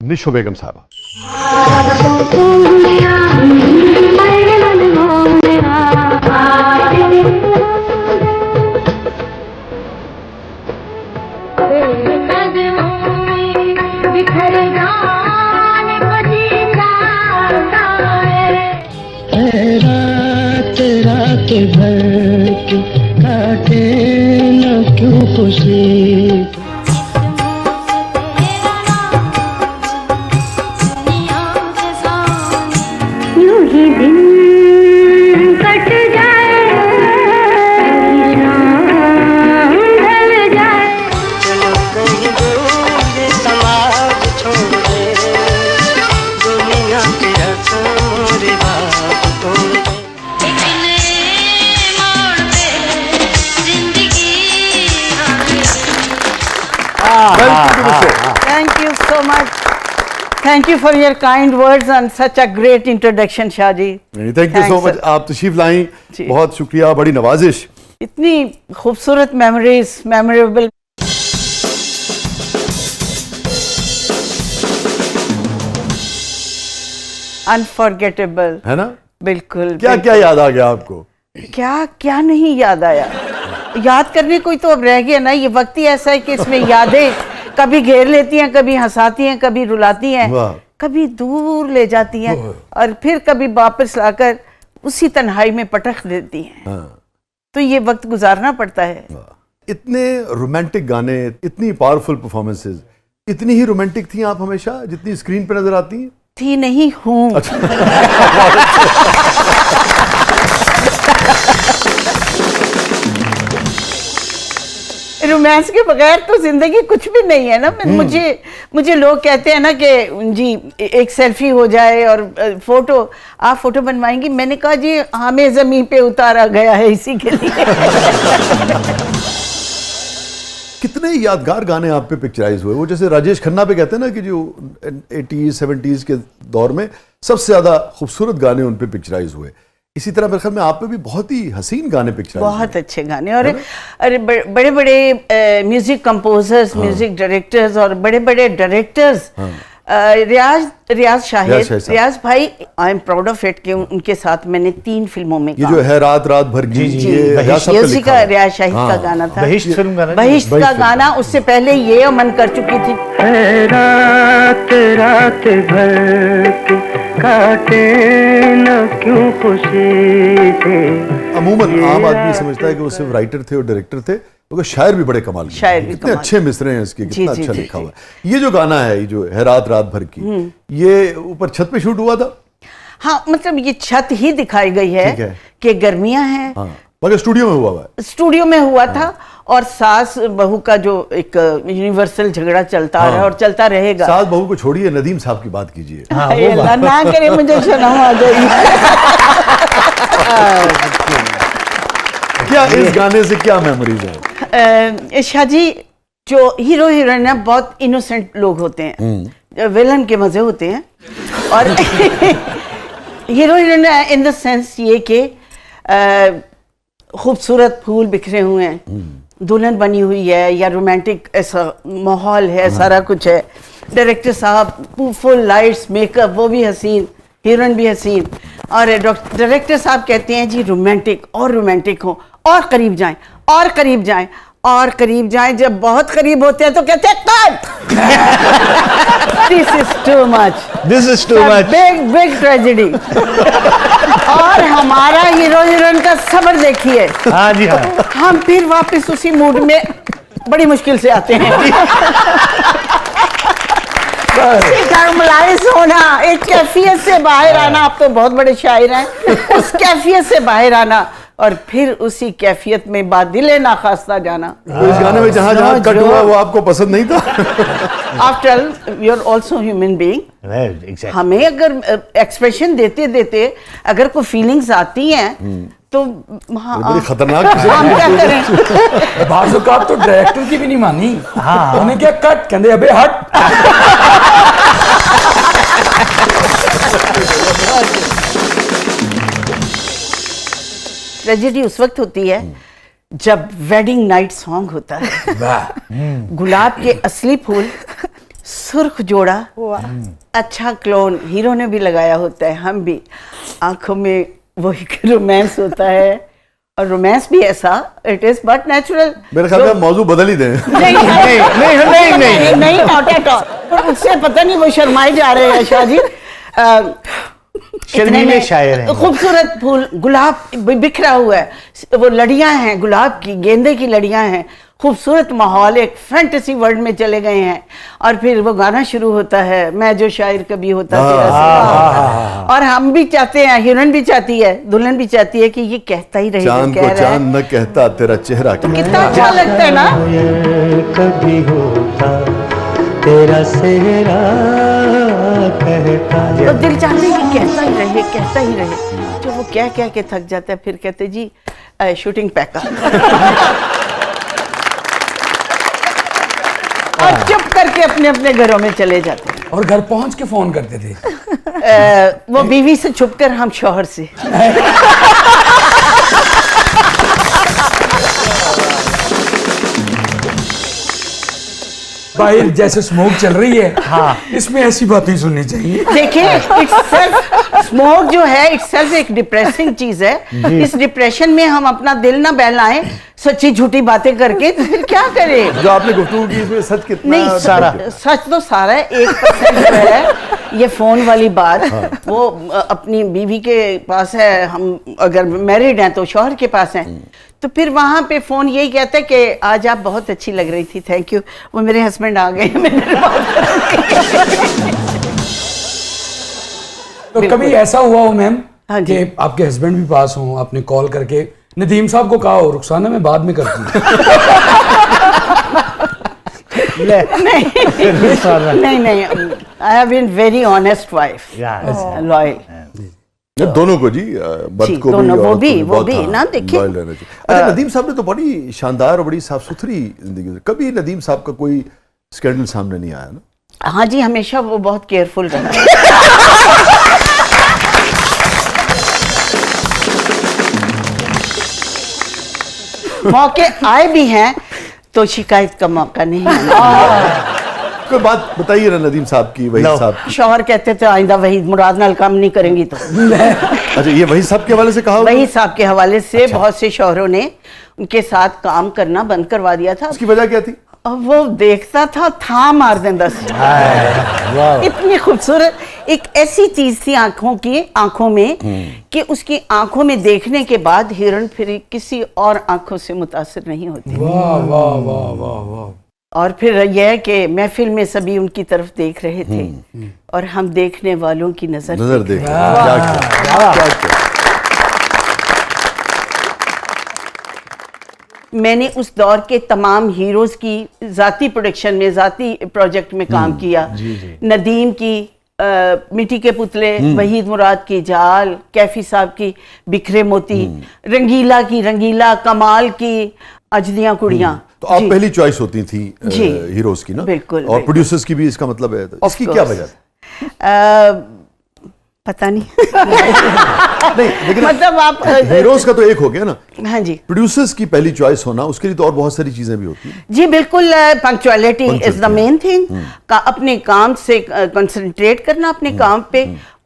निशो बेगम साहबा। रात भर की काटे न क्यों खुशी। यूं ही दिन कट जाए, शाम ढल जाए। चलो कहीं दूर समाज छोड़ दे, दुनिया के रस्म रिवाज तोड़ दे। Thank you so much. Thank you for your kind words and such a great introduction, Shahji. Thank you so much, आप तशरीफ लाई, बहुत शुक्रिया, बड़ी नवाजिश। इतनी खूबसूरत मेमोरीज, मेमोरेबल। अनफॉरगेटेबल है ना? बिल्कुल। क्या क्या याद आ गया आपको? क्या क्या नहीं याद आया। याद करने कोई तो अब रह गया ना, ये वक्त ही ऐसा है कि इसमें यादें कभी घेर लेती हैं, कभी हंसाती हैं, कभी रुलाती हैं, कभी दूर ले जाती हैं और फिर कभी वापस लाकर उसी तन्हाई में पटक देती हैं। तो ये वक्त गुजारना पड़ता है। इतने रोमांटिक गाने, इतनी पावरफुल परफॉर्मेंसेस, इतनी ही रोमांटिक थी आप हमेशा जितनी स्क्रीन पर नजर आती हैं? थी नहीं, हूँ। रोमांस के बगैर तो जिंदगी कुछ भी नहीं है ना। मुझे लोग कहते हैं ना कि जी एक सेल्फी हो जाए और फोटो, आप फोटो बनवाएंगी? मैंने कहा जी हमें जमीन पे उतारा गया है इसी के लिए। कितने यादगार गाने आप पे पिक्चराइज हुए, वो जैसे राजेश खन्ना पे कहते हैं ना कि जो 80s 70s के दौर में सबसे ज्यादा खूबसूरत गाने उन पे पिक्चराइज हुए, इसी तरह मेरे ख्याल में आप पे भी बहुत ही हसीन गाने पिक्चराइज हुए। बहुत अच्छे गाने, और अरे बड़े बड़े म्यूजिक कंपोजर्स, म्यूजिक डायरेक्टर्स और बड़े बड़े डायरेक्टर्स। रियाज भाई, I am proud of it कि उनके साथ मैंने 3 फिल्मों में ये जो है रात रात भर की, ये का रियाज शाहिद का गाना था, बहिश्त फिल्म गाना, बहिश्त का गाना। उससे पहले ये अमन कर चुकी थी। रात रात भर की काटे न क्यों खुशी से। अमूमन आम आदमी समझता है कि वो सिर्फ राइटर थे और डायरेक्टर थे, तो शायर भी बड़े कमाल के, कितने अच्छे मिसरे हैं इसके, कितना अच्छा लिखा हुआ है। ये जो गाना है, ये जो है रात रात भर की, ये ऊपर छत पे शूट हुआ था? हाँ, मतलब ये छत ही दिखाई गई है कि गर्मियां हैं, मगर स्टूडियो में हुआ है। स्टूडियो में हुआ था, और सास बहू का जो एक यूनिवर्सल झगड़ा चलता रहा है और चलता रहेगा। सास बहू को छोड़िए, नदीम साहब की बात कीजिए। अल्लाह ना करे मुझे शर्म आ जाएगी। क्या इस गाने से क्या मेमोरीज है? शाहजी, जो हीरो हीरोइन है बहुत इनोसेंट लोग होते हैं, विलन के मजे होते हैं, और hero heroine in the sense ये कि खूबसूरत फूल बिखरे हुए हैं, दुल्हन बनी हुई है, या रोमांटिक ऐसा माहौल है, सारा कुछ है। डायरेक्टर साहब फुल लाइट्स, मेकअप, वो भी हसीन, हीरोइन भी हसीन, और डायरेक्टर साहब कहते हैं जी रोमांटिक और रोमांटिक हो, और करीब जाएं, और करीब जाएं, और करीब जाएं। जब बहुत करीब होते हैं तो कहते हैं cut. This is too much, this is too much, big tragedy. और हमारा हीरो हीरोइन का सब्र देखिए। हाँ जी, हाँ। हम फिर वापस उसी मूड में बड़ी मुश्किल से आते हैं। नॉर्मलाइज होना, एक कैफियत से बाहर आना, आप तो बहुत बड़े शायर हैं, उस कैफियत से बाहर आना और फिर उसी कैफियत में बादिले नाखास्ता जाना। तो इस गाने में जहाँ जहाँ कट हुआ वो आपको पसंद नहीं था? After all you are also human being. हमें अगर एक्सप्रेशन देते देते अगर कोई फीलिंग्स आती हैं तो बड़ी खतरनाक हम क्या करें? बाज़ औक़ात तो डायरेक्टर की भी नहीं मानी। हाँ, उन्हें क्या कट कहते, अबे हट। ट्रेजेडी उस वक्त होती है जब वेडिंग नाइट सॉन्ग होता है। गुलाब के असली फूल सुर्ख जोड़ा, अच्छा क्लोन हीरो ने भी लगाया होता है, हम भी आंखों में वो एक रोमांस होता है, और रोमांस भी ऐसा, इट इज बट नेचुरल। मेरे ख्याल में आप मौजू बदल ही दें। नहीं नॉट एट ऑल। उससे पता नहीं वो शर्माए जा रहे हैं शाह जी। शर्मीले शायर हैं। खूबसूरत फूल, गुलाब बिखरा हुआ है, वो लड़ियां हैं गुलाब की, गेंदे की लड़ियां हैं, खूबसूरत माहौल, एक फैंटेसी वर्ल्ड में चले गए हैं। और फिर वो गाना शुरू होता है, मैं जो शायर कभी होता तेरा सिवा। और हम भी चाहते हैं, हीरोइन भी चाहती है, दुल्हन भी चाहती है कि ये कहता ही रहे, चांद कह को रहा है। चांद न कहता तेरा चेहरा क्या। कितना अच्छा लगता है ना। कभी होता तेरा सेहरा कहता। तो दिल चाहते है कि कहता ही रहे, कहता ही रहे। जो वो कह कह के थक जाता है, फिर कहते जी शूटिंग पैक और चुप करके अपने अपने घरों में चले जाते हैं। और घर पहुंच के फोन करते थे। वो बीवी से छुपकर, हम शौहर से। बाहर जैसे स्मोक चल रही है, हाँ, इसमें ऐसी बातें सुननी चाहिए। देखिए, स्मोक जो है इट्सेल्फ एक डिप्रेसिंग चीज है। इस डिप्रेशन में हम अपना दिल ना बहलाएं सच्ची झूठी बातें करके, तो फिर क्या करें। जो आपने गुफ्तगू की इसमें सच कितना? नहीं, सच तो सारा है, 1% जो है ये फोन वाली बात। वो अपनी बीवी के पास है, हम अगर मैरिड हैं तो शौहर के पास हैं, तो फिर वहां पे फोन यही कहता है कि आज आप बहुत अच्छी लग रही थी, थैंक यू। वो मेरे हस्बैंड आ गए तो कभी ऐसा हुआ हो मैम हाँ जी। कि आपके हस्बैंड भी पास हो, आपने कॉल करके नदीम साहब को कहा हो रुखसाना मैं बाद में करती हूँ? नहीं, I have been very honest wife, loyal. ये दोनों को जी, मर्द को दोनों, भी, वो औरत भी, को भी वो बहुत, भी, हाँ, ना देखिए। लॉयल रहना चाहिए। अच्छा, नदीम साहब ने तो बड़ी शानदार और बड़ी साफ सुथरी जिंदगी गुजारी। कभी नदीम साहब का कोई स्कैंडल सामने नहीं आया ना? हाँ जी, हमेशा वो बहुत केयरफुल रहा। मौके आए भी हैं तो शिकायत का मौका नहीं है। कोई बात बताइए ना नदीम साहब की, वही साहब की। शौहर कहते थे आइंदा वही मुराद नाल काम नहीं करेंगी तो। अच्छा, ये वही साहब के हवाले से कहा वही साहब के हवाले से बहुत से शौहरों ने उनके साथ काम करना बंद करवा दिया था। उसकी वजह क्या थी? और वो देखता था मार देंदा सी। इतनी खूबसूरत एक ऐसी चीज थी आंखों में कि उसकी आंखों में देखने के बाद हिरन फिर किसी और आंखों से मुतासिर नहीं होती। वाह वाह वाह वाह वाह। और फिर यह है कि महफिल में सभी उनकी तरफ देख रहे थे और हम देखने वालों की नजर देख क्या किया। मैंने उस दौर के तमाम हीरोज की जाती प्रोडक्शन में, जाती प्रोजेक्ट में काम किया। नदीम की मिट्टी के पुतले, वहीद मुराद की जाल, कैफी साहब की बिखरे मोती, रंगीला की रंगीला, कमाल की अजदियां कुड़ियां। तो आप पहली चॉइस होती थी हीरोज की ना? बिल्कुल। और प्रोड्यूसर्स की भी, इसका मतलब है तो इसकी क्या वजह थी? पता नहीं। नहीं, लेकिन मतलब आप हीरोज का तो एक हो गया ना, हाँ जी, प्रोड्यूसर्स की पहली चॉइस होना, उसके लिए तो और बहुत सारी चीजें भी होती हैं। जी बिल्कुल। Punctuality is the main thing. अपने काम से कंसंट्रेट करना, अपने काम पे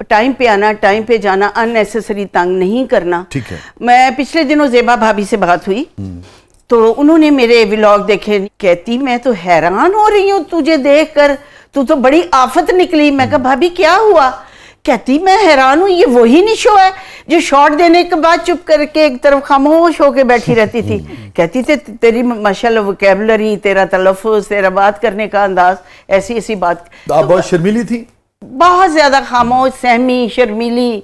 टाइम पे आना, टाइम पे जाना, अननेसेसरी तंग नहीं करना। ठीक है। मैं पिछले दिनों जेबा भाभी से बात हुई तो उन्होंने मेरे व्लॉग देखे, कहती मैं तो हैरान हो रही हूँ तुझे देख कर, तू तो बड़ी आफत निकली। मैं कहा भाभी क्या हुआ? कहती मैं हैरान हूँ, ये वही निशो है जो शॉट देने के बाद चुप करके एक तरफ खामोश होके बैठी रहती थी। कहती थी तेरी माशाल्लाह वोकैबुलरी, तेरा तलफ़ुज़, तेरा बात करने का अंदाज, ऐसी ऐसी बात। आप बहुत शर्मीली थी? बहुत ज्यादा खामोश, सहमी, शर्मीली।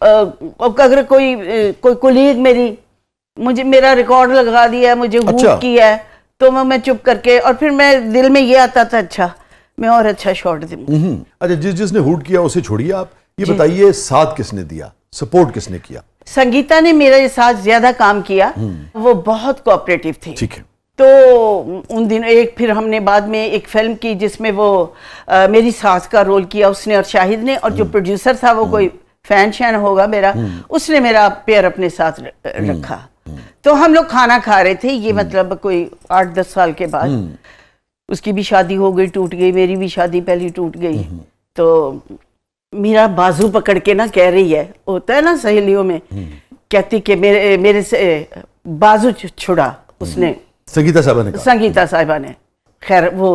अगर कोई कोलीग मुझे मेरा रिकॉर्ड लगा दिया, मुझे हुक किया है तो मैं चुप करके, और फिर मैं दिल में ये आता था अच्छा मैं और अच्छा शॉट दूं। अच्छा, जिसने हुड किया उसे छोड़िए, आप ये बताइए साथ किसने दिया, सपोर्ट किसने किया? संगीता ने मेरे साथ ज्यादा काम किया, वो बहुत कोऑपरेटिव थी। ठीक है। तो उन दिनों फिर हमने बाद में एक फिल्म की जिसमें वो मेरी सास का रोल किया उसने और शाहिद ने, और जो प्रोड्यूसर था वो कोई फैन शैन होगा मेरा, उसने मेरा पेयर अपने साथ रखा। तो हम लोग खाना खा रहे थे, ये मतलब कोई 8-10 साल के बाद। उसकी भी शादी हो गई, टूट गई, मेरी भी शादी पहली टूट गई। तो मेरा बाजू पकड़ के ना कह रही है, होता है ना सहेलियों में, कहती कि मेरे से बाजू छुड़ा उसने, संगीता साहबा ने कहा। संगीता साहिबा ने। खैर वो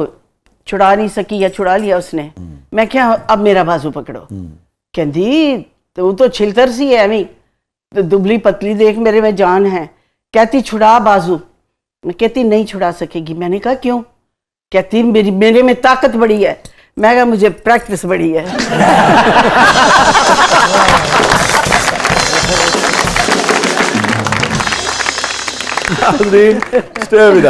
छुड़ा नहीं सकी या छुड़ा लिया उसने। मैं क्या, अब मेरा बाजू पकड़ो। कहती तू तो छिलतर सी है अभी, तो दुबली पतली देख मेरे में जान है। कहती छुड़ा बाजू। मैं कहती नहीं छुड़ा सकेगी। मैंने कहा क्यों? कहती मेरे में ताकत बड़ी है। मैं कहा मुझे प्रैक्टिस बड़ी है। स्टे विद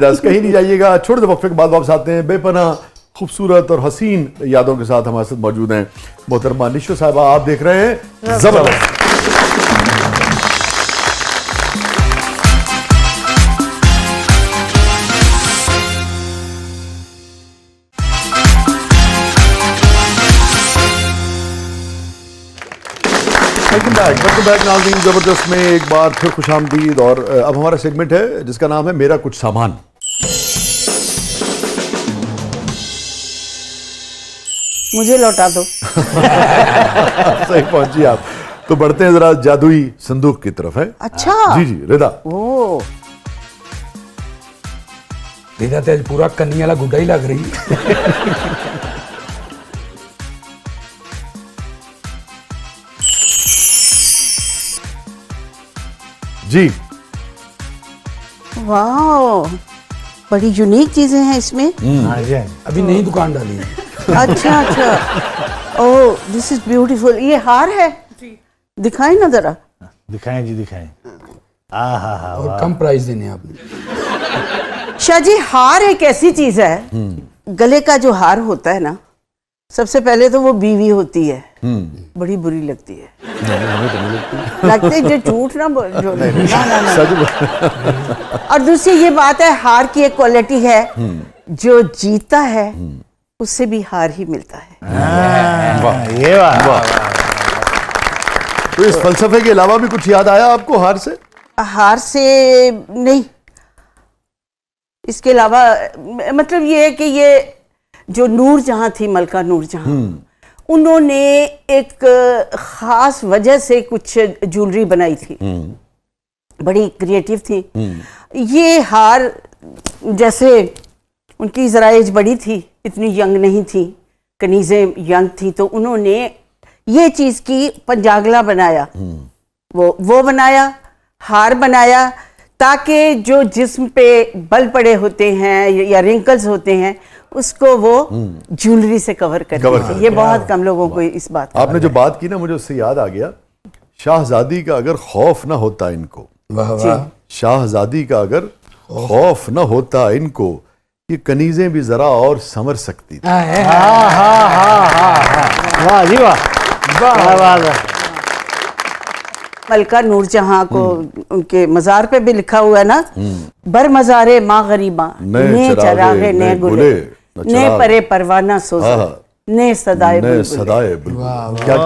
अस, कहीं नहीं जाइएगा। छोटे से वक्फे के बाद वापस आते हैं। बेपनाह खूबसूरत और हसीन यादों के साथ हमारे साथ मौजूद हैं मोहतरमा निशो साहिबा। आप देख रहे हैं जबरदस्त। वेलकम बैक नाज़रीन, जबरदस्त में एक बार फिर खुशामदीद। और अब हमारा सेगमेंट है जिसका नाम है मेरा कुछ सामान। मुझे लौटा दो। सही पहुंची आप। तो बढ़ते हैं जरा जादुई संदूक की तरफ। है अच्छा जी जी रिदा। ओ रिदा तेज पूरा कन्नी वाला गुड्डा ही लग रही। जी वाह, बड़ी यूनिक चीजें हैं इसमें। हाँ जी, अभी नई दुकान डाली है। अच्छा अच्छा, ओह दिस इज ब्यूटीफुल। ये हार है, दिखाएं ना जरा। दिखाएं जी दिखाएं। हाँ और कम प्राइस देने हैं आपने। शाह जी, हार एक ऐसी चीज है, गले का जो हार होता है ना, सबसे पहले तो वो बीवी होती है, बड़ी बुरी लगती है। लगते है जो झूठ ना बोल जो और दूसरी ये बात है, हार की एक क्वालिटी है, जो जीता है उससे भी हार ही मिलता है। वाह, ये वाह। तो इस फलसफे के अलावा भी कुछ याद आया आपको हार से? हार से नहीं, इसके अलावा मतलब ये है कि ये जो नूर जहां थी, मलका नूर जहां, उन्होंने एक खास वजह से कुछ ज्वेलरी बनाई थी, बड़ी क्रिएटिव थी। ये हार, जैसे उनकी जरा एज बड़ी थी, इतनी यंग नहीं थी, कनीज़ें यंग थी, तो उन्होंने ये चीज़ की पंजागला बनाया, वो बनाया, हार बनाया, ताकि जो जिस्म पे बल पड़े होते हैं या रिंकल्स होते हैं उसको वो ज्वेलरी से कवर करते। ये बहुत कम लोगों को इस बात का आपने जो बात की ना, मुझे उससे याद आ गया, शाहजादी का अगर खौफ ना होता इनको, वाह वाह, शाहजादी का अगर खौफ ना होता इनको, ये कनीजें भी जरा और संवर सकती थी। वाह जी वाह, क्या बात है। मलका नूरजहां को उनके मजार पे भी लिखा हुआ है ना, बर मजारे माँ गरीबा, ने चरागे ने गुले, ने परे परवाना सोजा, ने सदाए बुलबुल। क्या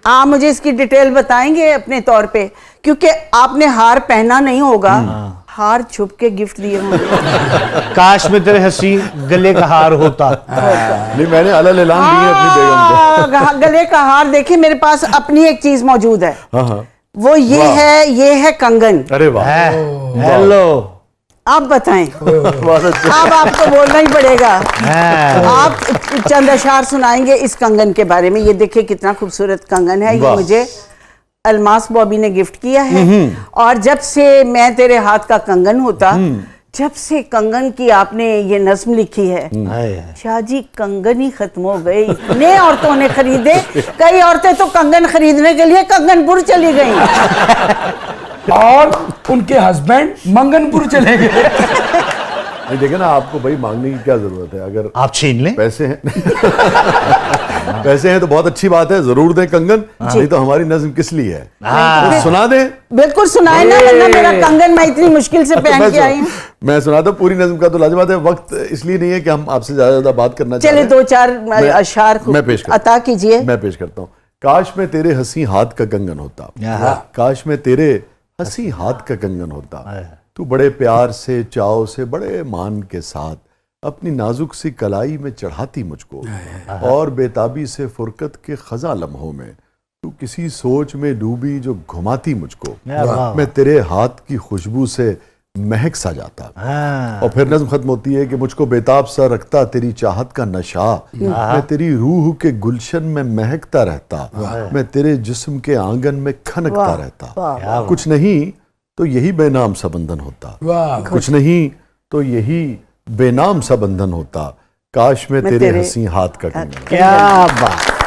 आप मुझे इसकी डिटेल बताएंगे अपने तौर पे, क्योंकि आपने हार पहना नहीं होगा, हार छुप के गिफ्ट दिए होंगे। काश में तेरे हसीन गले का हार होता। नहीं, मैंने अलग ऐलान दी है अपनी बेगम को। गले का हार देखिए, मेरे पास अपनी एक चीज मौजूद है। हाँ। वो ये है कंगन। अरे वाह, हेलो, आप बताएं। बहुत अच्छा। अब आपको बोलना ही पड़ेगा। आप चंद अशार सुनाएंगे इस कंगन के बारे में। ये देखिए कितना खूबसूरत कंगन है। ये मुझे अलमास बॉबी ने गिफ्ट किया है, और जब से मैं तेरे हाथ का कंगन होता, जब से कंगन की आपने ये नज्म लिखी है, शाह जी कंगन ही खत्म हो गए। इतने औरतों ने खरीदे, कई औरतें तो कंगन खरीदने के लिए कंगनपुर चली गईं। और उनके हस्बैंड मंगनपुर चले गए। देखे ना, आपको भाई मांगने की क्या जरूरत है, अगर आप छीन लें। पैसे हैं पैसे हैं तो बहुत अच्छी बात है, जरूर दें कंगन, नहीं तो हमारी नज्म किस लिए है, तो सुना दें। बिल्कुल सुनाए ना, वरना मेरा कंगन मैं इतनी मुश्किल से पहन के आई हूँ। मैं सुनाता हूँ पूरी नज्म का, तो लाजवाब है। वक्त इसलिए नहीं है कि हम आपसे ज्यादा बात करना चाहते चले हैं। दो चार अशार मैं पेश अता कीजिए। मैं पेश करता हूँ। काश में तेरे हंसी हाथ का कंगन होता, काश में तेरे हंसी हाथ का कंगन होता। तू बड़े प्यार से, चाव से, बड़े मान के साथ अपनी नाजुक सी कलाई में चढ़ाती मुझको, और बेताबी से फुरकत के खजा लम्हों में तू किसी सोच में डूबी जो घुमाती मुझको। मैं तेरे हाथ की खुशबू से महक सा जाता। और फिर नज़्म खत्म होती है कि मुझको बेताब सा रखता तेरी चाहत का नशा, मैं तेरी रूह के गुलशन में महकता रहता, मैं तेरे जिस्म के आंगन में खनकता रहता। कुछ नहीं तो यही बेनाम सा बंधन होता, वाह कुछ नहीं तो यही बेनाम सा बंधन होता, काश में तेरे हंसी हाथ का कंगन। क्या बात।